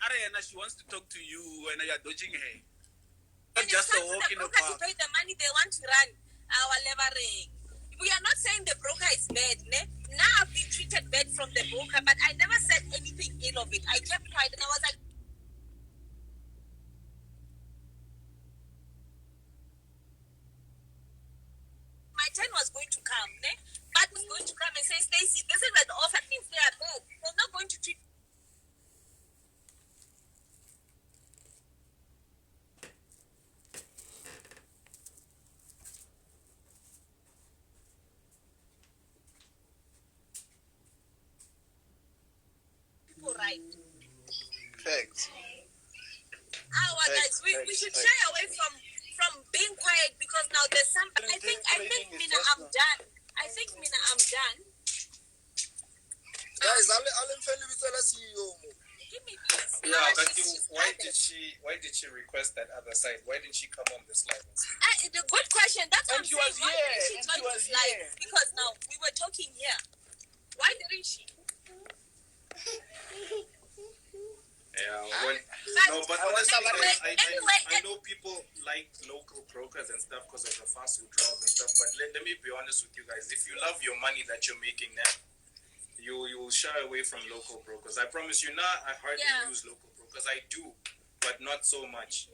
Ariana, she wants to talk to you and you're dodging her. Not just a walk in the park. To pay the money they want to run our levering. We are not saying the broker is bad. Now I've been treated bad from the broker, but I never said anything ill of it. I kept quiet and I was like, my turn was going to come. But was going to come and say, Stacey, this is an offer. Things they are bad. They're not going to treat. Right. Thanks. Guys, we should shy away from being quiet because now there's some. I think Mina, I'm done. Guys, I'll see you. Give me this. Yeah, but why did she request that other side? Why didn't she come on this live? The good question. That's what I'm saying. Why didn't she join this here. live? Because now we were talking here. Why didn't she? Yeah, but honestly, I know people like local brokers and stuff because of the fast withdrawals and stuff. But let me be honest with you guys. If you love your money that you're making now, you will shy away from local brokers. I promise you. Now I hardly use local brokers. I do, but not so much.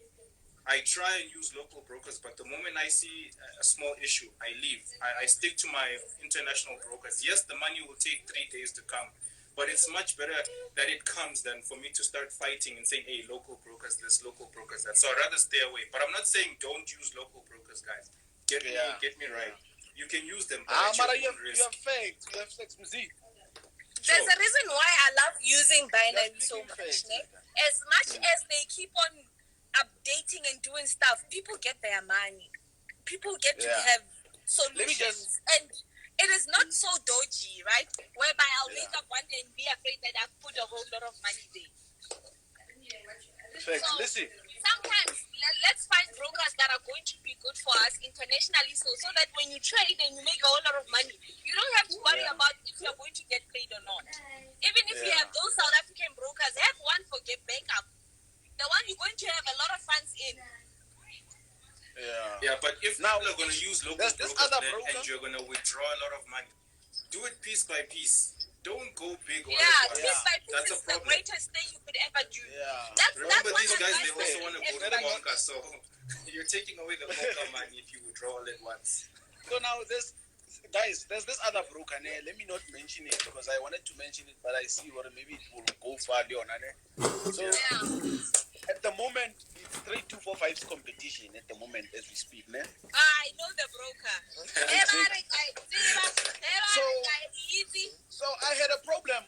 I try and use local brokers, but the moment I see a small issue, I leave. I stick to my international brokers. Yes, the money will take 3 days to come. But it's much better that it comes than for me to start fighting and saying, hey, local brokers this, local brokers that. So I'd rather stay away. But I'm not saying don't use local brokers, guys. Get me right. You can use them, but you have faked. You have sex music. There's a reason why I love using binary so much. As much as they keep on updating and doing stuff, people get their money. People get to have solutions. And it is not so dodgy, right? Whereby I'll wake up one day and be afraid that I've put a whole lot of money there. Thanks. Listen. Sometimes let's find brokers that are going to be good for us internationally, so that when you trade and you make a whole lot of money, you don't have to worry about if you're going to get paid or not. Even if you have those South African brokers, have one for get backup. The one you're going to have a lot of funds in. Yeah, but if now people are going to use local brokers and you're going to withdraw a lot of money, do it piece by piece. Don't go big all at once. Piece by piece that's is the greatest thing you could ever do. Yeah. Remember, these guys, they also want to go to Monhla, so you're taking away the Monhla money if you withdraw all at once. So now there's this other broker. Let me not mention it because I wanted to mention it, but I see what maybe it will go far on. So at the moment, it's Trade245's competition at the moment as we speak. I know the broker. So I had a problem.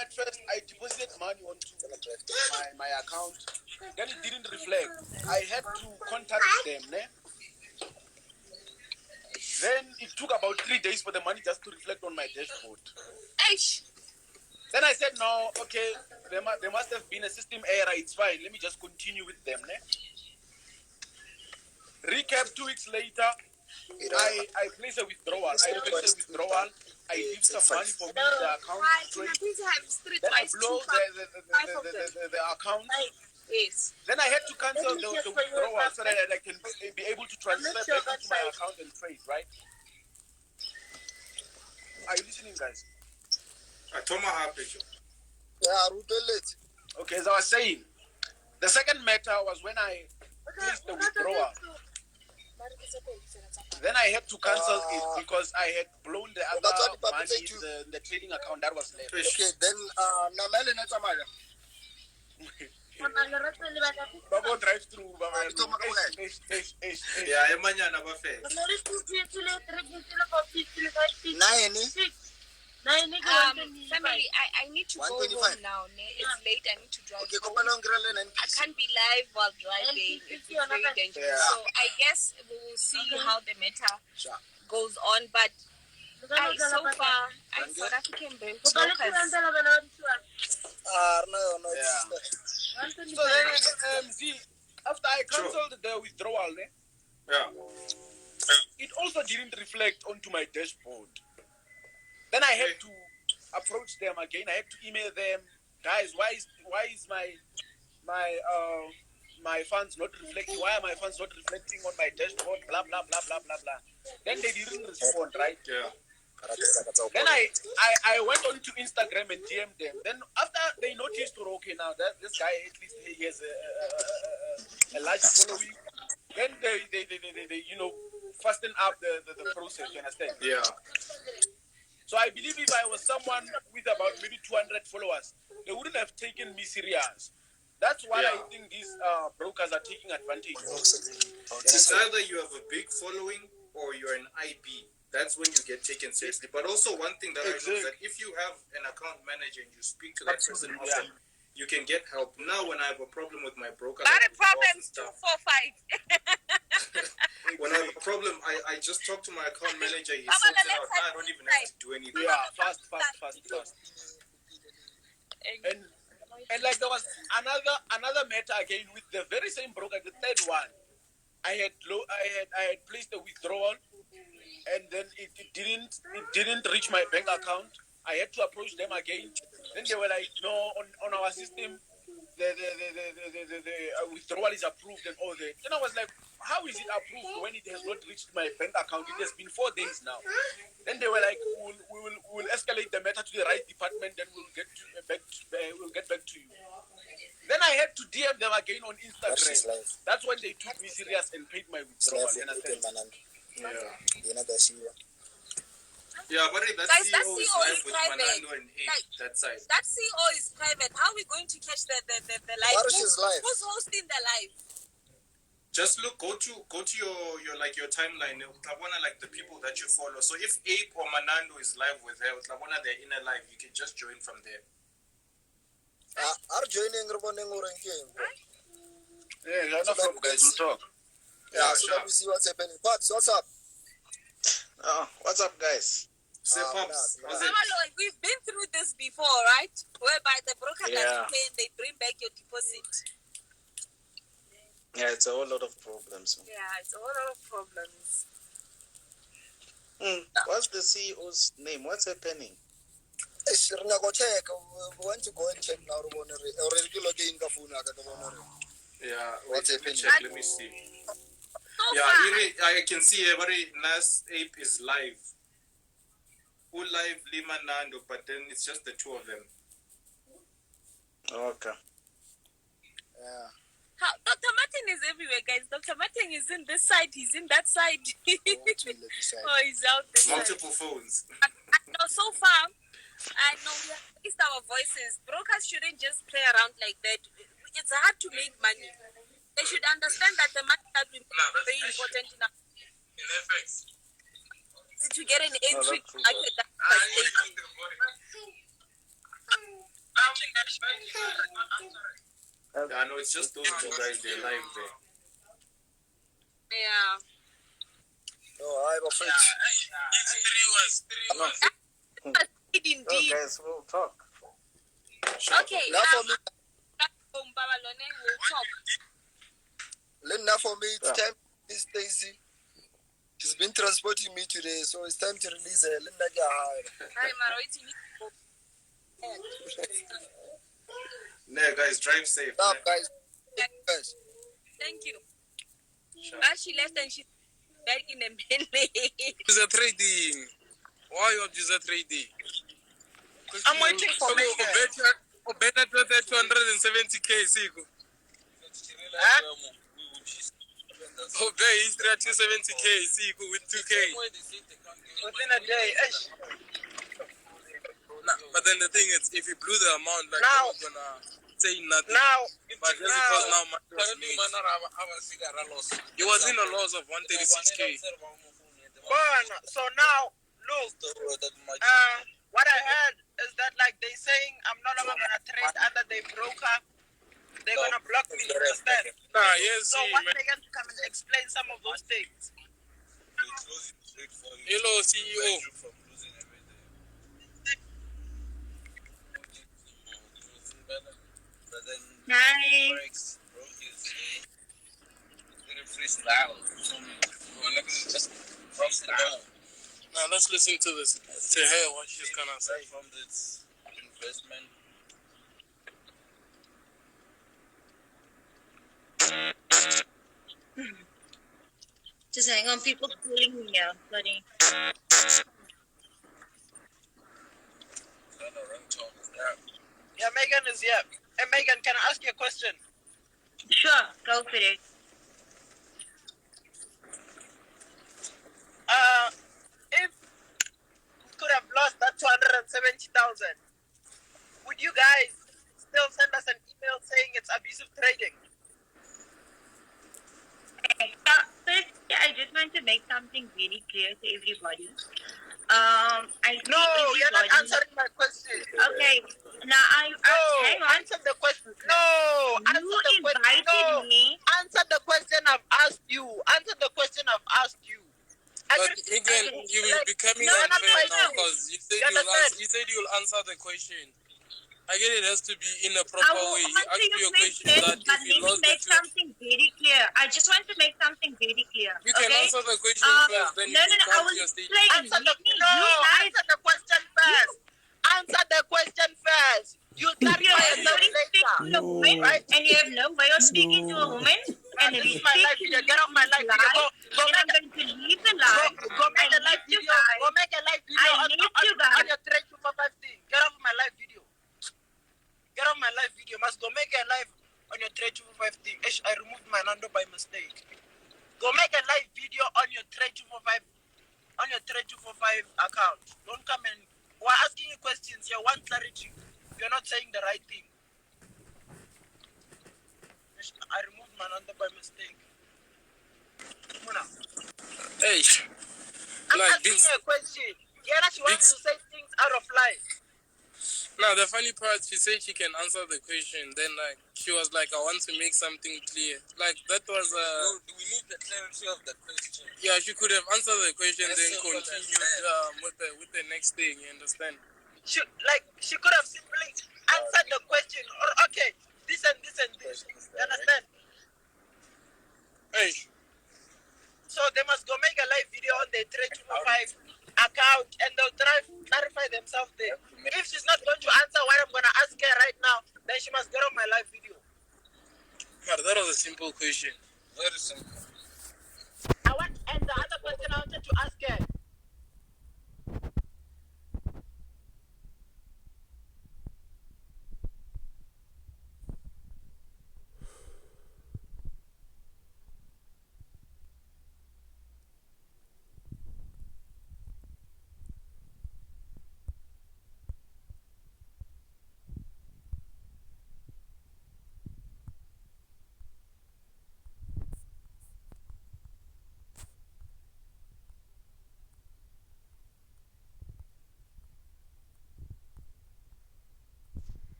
At first. I deposited money onto my account. Then it didn't reflect. I had to contact them. Then it took about 3 days for the money just to reflect on my dashboard. Then I said, no, okay, there must have been a system error. It's fine. Let me just continue with them. Recap, 2 weeks later, I place a withdrawal. I give some money for me in the account. Then I blow the account. Yes. Then I had to cancel the withdrawal so that I can be able to transfer back into my account and trade, right? Are you listening, guys? Okay, as I was saying, the second matter was when I placed the withdrawal. Then I had to cancel it because I had blown the other money in the trading account that was left. Okay, then Babo drive through. Yeah, emanyana bafe. Family, I need to go home now. It's late. I need to drive home. I can't be live while driving. It's very dangerous. Yeah. So I guess we will see how the matter goes on. But so far, South African brokers. So then, after I cancelled the withdrawal, it also didn't reflect onto my dashboard. Then I had to approach them again. I had to email them. guys, why is my funds not reflecting? Why are my funds not reflecting on my dashboard? Blah blah blah blah blah blah. Then they didn't respond, right? Yeah. Then I went on to Instagram and DM'd them. Then after they noticed, okay, now that this guy at least he has a large following. Then they fasten up the process. You understand? Yeah. So I believe if I was someone with about maybe 200 followers, they wouldn't have taken me serious. That's why I think these brokers are taking advantage. It's either you have a big following or you're an IB. That's when you get taken seriously. But also one thing that I know is that if you have an account manager and you speak to that person often, you can get help. Now when I have a problem with my broker, Not a problem, stuff, 245. when I have a problem, I just talk to my account manager. He sorts it out. I don't even have to do anything. Yeah, fast. And like there was another matter again with the very same broker, the third one. I had placed a withdrawal, and then it didn't reach my bank account. I had to approach them again. Then they were like, no, on our system, the withdrawal is approved and all that. Then I was like, how is it approved when it has not reached my bank account? It has been 4 days now. Then they were like, we'll escalate the matter to the right department, then we'll get back to you. Then I had to DM them again on Instagram. That's when they took me serious and paid my withdrawal. Yeah, but that Guys, that CEO is CEO live is with private. Manado and 8, that side. That CEO is private. How are we going to catch the live? Who's hosting the live? Just look, go to your like your timeline. Tlabona like the people that you follow. So if Ape or Manando is live with her, Tlabona they're in a live, you can just join from there. Are joining Roboning or Yeah, no problem, guys. We'll talk. Yeah, so let me see what's happening. Pops, what's up? What's up, guys? Say Pops, how's it? We've been through this before, right? Whereby the broker doesn't pay and they bring back your deposit. Yeah, it's a whole lot of problems. Yeah, it's a whole lot of problems. What's the CEO's name? What's happening? Go check. We want to go and check now. Yeah, What's happening? check, let me see. So Yeah, far, I can see every Nas Ape is live. Who live Lima Nando, but then it's just the two of them. Okay. Yeah. Dr. Martin is everywhere, guys. Dr. Martin is in this side, he's in that side. Oh, he's out there. Multiple phones. I know, so far, I know we have raised our voices. Brokers shouldn't just play around like that. It's hard to make money. They should understand that the money that we make is very important enough to get an entry to market that's stable. I know it's just those two guys, they're live there. Yeah. No, I'm afraid. Indeed. guys, we'll talk. Okay. Now for me, We'll talk. now for me, it's time. Stacey. She's been transporting me today, so it's time to release her. Hi, Maro. It's me. Nah, guys, drive safe. Stop, guys. Thank you. Sure. But she left and she's back in a minute. User trading. Why you user trading? I'm waiting for me. Better 270k, Siku. Obey is 270k, Siku with 2k. Within a day. Nah, but then the thing is, if you blew the amount, like Now- you're not gonna say nothing. Now, But just because now money was made. He was in a loss of 136k. so now, look, what I heard is that like they saying I'm no longer gonna trade under the broker. They're gonna block me. Understand? Nah, yes, So see, what man. they can come and explain some of those things. Hello, CEO. Hi. Now let's listen to this. To her what she's gonna say. From this investment, Just hang on, people calling me here. Sorry. Yeah, Megan is here. Hey, Megan, can I ask you a question? Sure, go for it. If you could have lost that 270,000, would you guys still send us an email saying it's abusive trading? First, I just want to make something very clear to everybody. No, you're not answering my question. Okay, now hang on. Answer the question. No, answer the question. Invited me. Answer the question I've asked you. Answer the question I've asked you. But again, you will be coming unfair now because you said you'll answer the question. I get it has to be in a proper way. You asked me a question that if you lost the make something very clear. I just want to make something very clear. you can answer the question first, then you can I come will to your stage. Answer the question first. Answer the question first. You'll clarify yourself later. Right? And you have no way of speaking to a woman. And this is my live video. Get off my live video. Go I'm going to leave the live. Go make a live video. Go make a live video on your Trade245 thing. Get off my live video. Get off my live video. Must go make a live on your Trade245 thing. I removed my Manado by mistake. Go make a live video on your Trade245 account. Don't come and we're asking you questions. You want clarity. You're not saying the right thing. I removed my Manado by mistake. Muna. Hey, I'm like asking you a question. Yeah, she wants to say things out of line. now the funny part, she said she can answer the question. Then like she was like, I want to make something clear. Like that was we need the clarity of the question. yeah, she could have answered the question then continued with the next thing. You understand? She could have simply answered the question. Or okay, this and this and this. You understand? Hey. So they must go make a live video on their Trade245 account and they'll try to clarify themselves there. If she's not going to answer what I'm going to ask her right now, then she must get on my live video. But that was a simple question. Very simple. And the other question I wanted to ask her.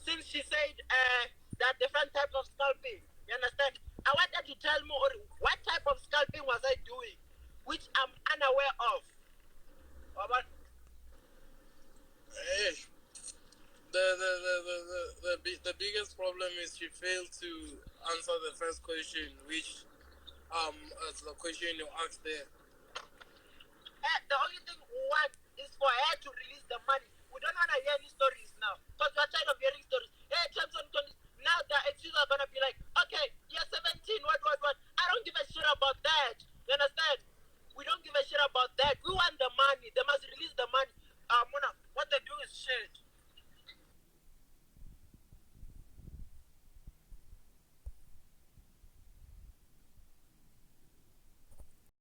Since she said there are different types of scalping, you understand? I wanted to tell me what type of scalping was I doing, which I'm unaware of. Hey. The biggest problem is she failed to answer the first question, which is the question you asked there. The only thing why